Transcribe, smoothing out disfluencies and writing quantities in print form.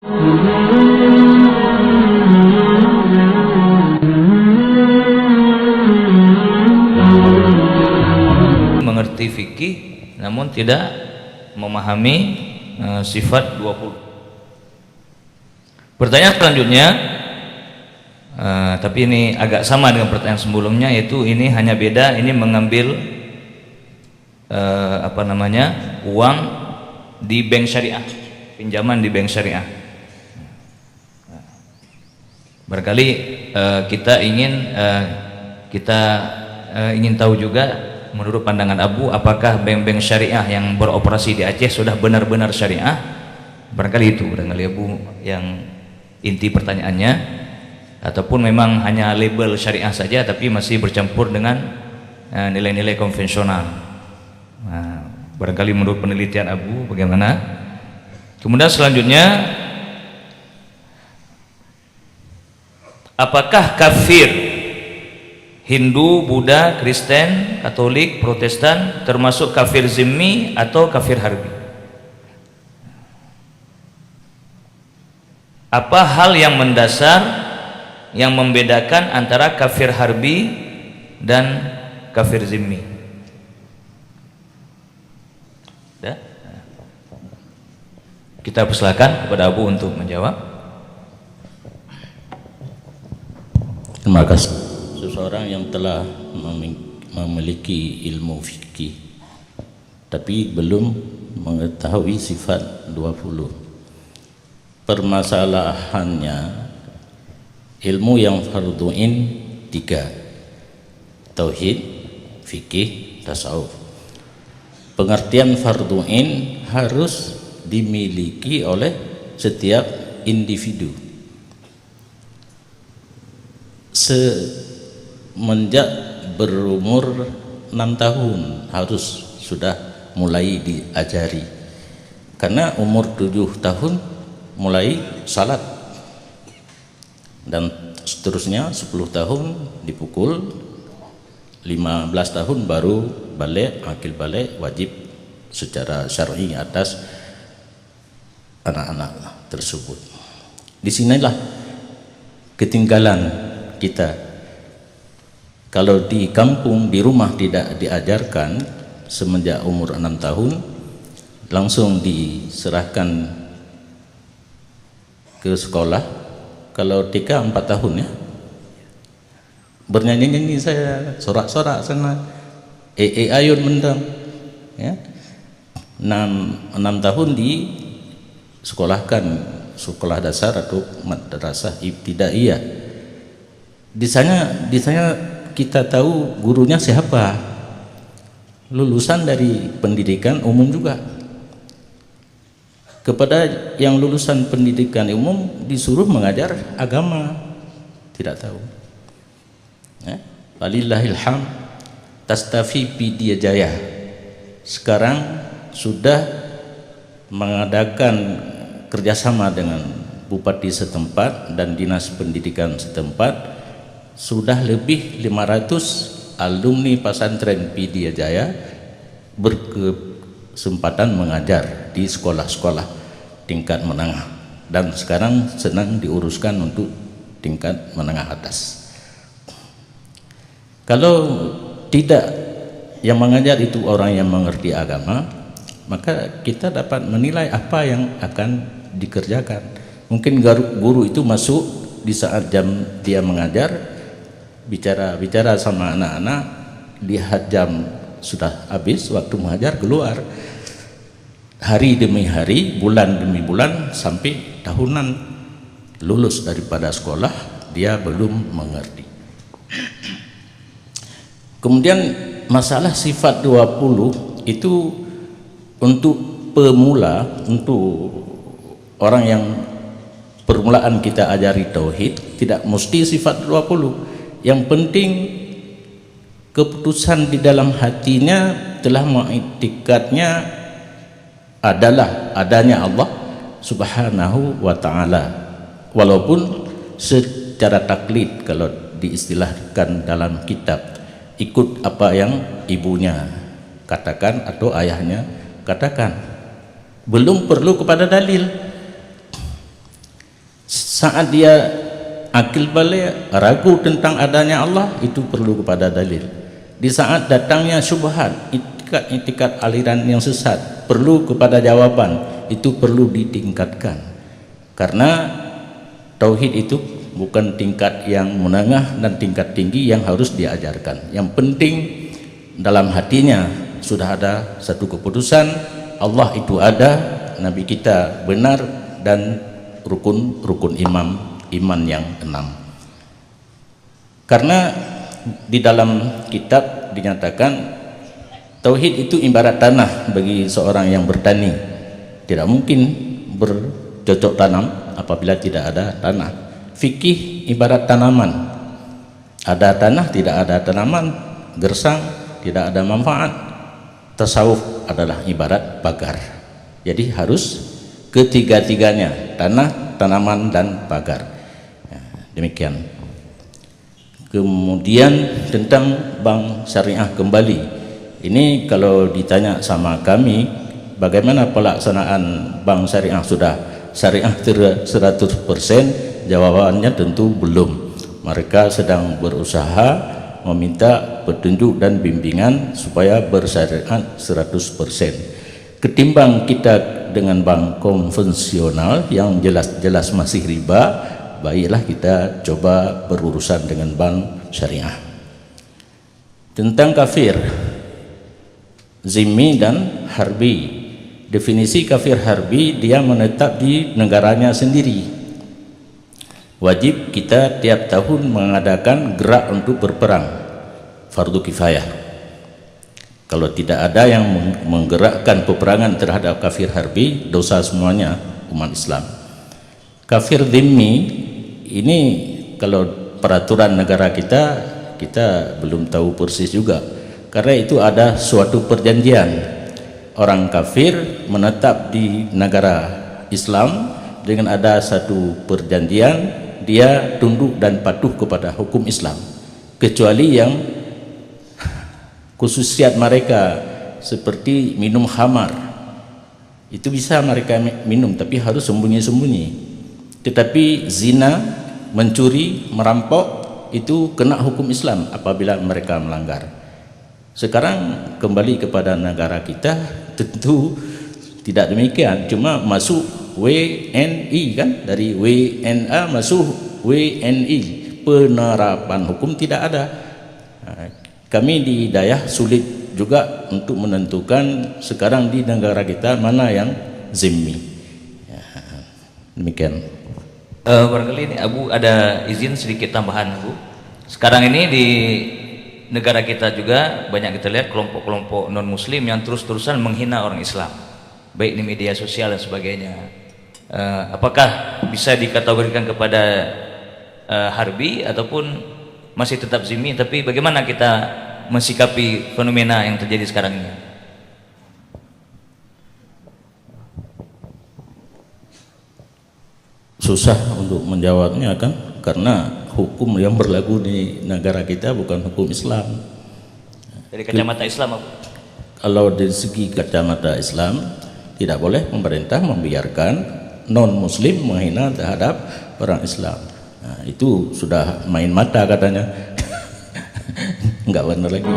Mengerti fikih namun tidak memahami sifat 20. Pertanyaan selanjutnya, tapi ini agak sama dengan pertanyaan sebelumnya, yaitu ini hanya beda, ini mengambil uang di bank syariah, pinjaman di bank syariah. Barangkali kita ingin tahu juga, menurut pandangan Abu, apakah bank-bank syariah yang beroperasi di Aceh sudah benar-benar syariah? Barangkali itu, barangkali Abu yang inti pertanyaannya, ataupun memang hanya label syariah saja tapi masih bercampur dengan nilai-nilai konvensional. Nah, barangkali menurut penelitian Abu bagaimana? Kemudian selanjutnya, apakah kafir Hindu, Buddha, Kristen, Katolik, Protestan termasuk kafir zimmi atau kafir harbi? Apa hal yang mendasar yang membedakan antara kafir harbi dan kafir zimmi? Kita persilakan kepada Abu untuk menjawab. Terima kasih. Seseorang yang telah memiliki ilmu fikih tapi belum mengetahui sifat 20. Permasalahannya, ilmu yang fardu'in 3: tauhid, fikih, tasawuf. Pengertian fardu'in harus dimiliki oleh setiap individu. Semenjak berumur 6 tahun harus sudah mulai diajari, karena umur 7 tahun mulai salat, dan seterusnya 10 tahun dipukul, 15 tahun baru balik, akil balik wajib secara syar'i atas anak-anak tersebut. Disinilah ketinggalan kita. Kalau di kampung, di rumah tidak diajarkan semenjak umur 6 tahun, langsung diserahkan ke sekolah. Kalau TK 4 tahun ya, bernyanyi-nyanyi saya, sorak-sorak sana, ayun mendam ya. 6 tahun di sekolahkan sekolah dasar atau madrasah ibtidaiyah. Di sana kita tahu gurunya siapa, lulusan dari pendidikan umum juga. Kepada yang lulusan pendidikan umum disuruh mengajar agama, tidak tahu ya. Walillahilham, Tastafi Pidia Jaya sekarang sudah mengadakan kerjasama dengan bupati setempat dan dinas pendidikan setempat. Sudah lebih 500 alumni pesantren Pidia Jaya berkesempatan mengajar di sekolah-sekolah tingkat menengah, dan sekarang sedang diuruskan untuk tingkat menengah atas. Kalau tidak yang mengajar itu orang yang mengerti agama, maka kita dapat menilai apa yang akan dikerjakan. Mungkin guru itu masuk di saat jam dia mengajar, bicara sama anak-anak, lihat jam sudah habis, waktu mengajar keluar. Hari demi hari, bulan demi bulan, sampai tahunan lulus daripada sekolah, dia belum mengerti. Kemudian masalah sifat 20 itu untuk pemula, untuk orang yang permulaan kita ajari tauhid, tidak mesti sifat 20. Yang penting keputusan di dalam hatinya telah mengiktikadnya adalah adanya Allah Subhanahu wa ta'ala, walaupun secara taklid, kalau diistilahkan dalam kitab, ikut apa yang ibunya katakan atau ayahnya katakan, belum perlu kepada dalil. Saat dia akil balik, ragu tentang adanya Allah, itu perlu kepada dalil. Di saat datangnya syubhat, itikat aliran yang sesat, perlu kepada jawaban, itu perlu ditingkatkan. Karena tauhid itu bukan tingkat yang menengah dan tingkat tinggi yang harus diajarkan. Yang penting dalam hatinya sudah ada satu keputusan, Allah itu ada, Nabi kita benar, dan rukun iman yang 6. Karena di dalam kitab dinyatakan tauhid itu ibarat tanah bagi seorang yang bertani. Tidak mungkin bercocok tanam apabila tidak ada tanah. Fikih ibarat tanaman, ada tanah tidak ada tanaman, gersang tidak ada manfaat. Tasawuf adalah ibarat pagar. Jadi harus ketiga-tiganya, tanah, tanaman, dan pagar. Ya, demikian. Kemudian tentang bank syariah kembali, ini kalau ditanya sama kami bagaimana pelaksanaan bank syariah, sudah syariah 100%, jawabannya tentu belum. Mereka sedang berusaha meminta petunjuk dan bimbingan supaya bersyariat 100%. Ketimbang kita dengan bank konvensional yang jelas-jelas masih riba, baiklah kita coba berurusan dengan bank syariah. Tentang kafir, zimmi dan harbi, definisi kafir harbi, dia menetap di negaranya sendiri. Wajib kita tiap tahun mengadakan gerak untuk berperang, fardu kifayah. Kalau tidak ada yang menggerakkan peperangan terhadap kafir harbi, dosa semuanya umat Islam. Kafir dhimmi ini kalau peraturan negara kita belum tahu persis juga, karena itu ada suatu perjanjian. Orang kafir menetap di negara Islam dengan ada satu perjanjian, dia tunduk dan patuh kepada hukum Islam, kecuali yang khususiat mereka seperti minum khamar, itu bisa mereka minum tapi harus sembunyi-sembunyi. Tetapi zina, mencuri, merampok, itu kena hukum Islam apabila mereka melanggar. Sekarang kembali kepada negara kita, tentu tidak demikian, cuma masuk WNI kan, dari WNA masuk WNI, penerapan hukum tidak ada. Kami di Hidayah sulit juga untuk menentukan sekarang di negara kita mana yang zimmi. Ya, demikian. Barangkali ini Abu ada izin sedikit tambahan, Abu. Sekarang ini di negara kita juga banyak kita lihat kelompok-kelompok non muslim yang terus-terusan menghina orang Islam, baik di media sosial dan sebagainya. Apakah bisa dikategorikan kepada harbi ataupun masih tetap zimmi? Tapi bagaimana kita mensikapi fenomena yang terjadi sekarang ini? Susah untuk menjawabnya kan, karena hukum yang berlaku di negara kita bukan hukum Islam. Dari kacamata Islam, Abu? Kalau dari segi kacamata Islam, tidak boleh pemerintah membiarkan non muslim menghina terhadap orang Islam. Nah, itu sudah main mata katanya. Enggak benar lagi.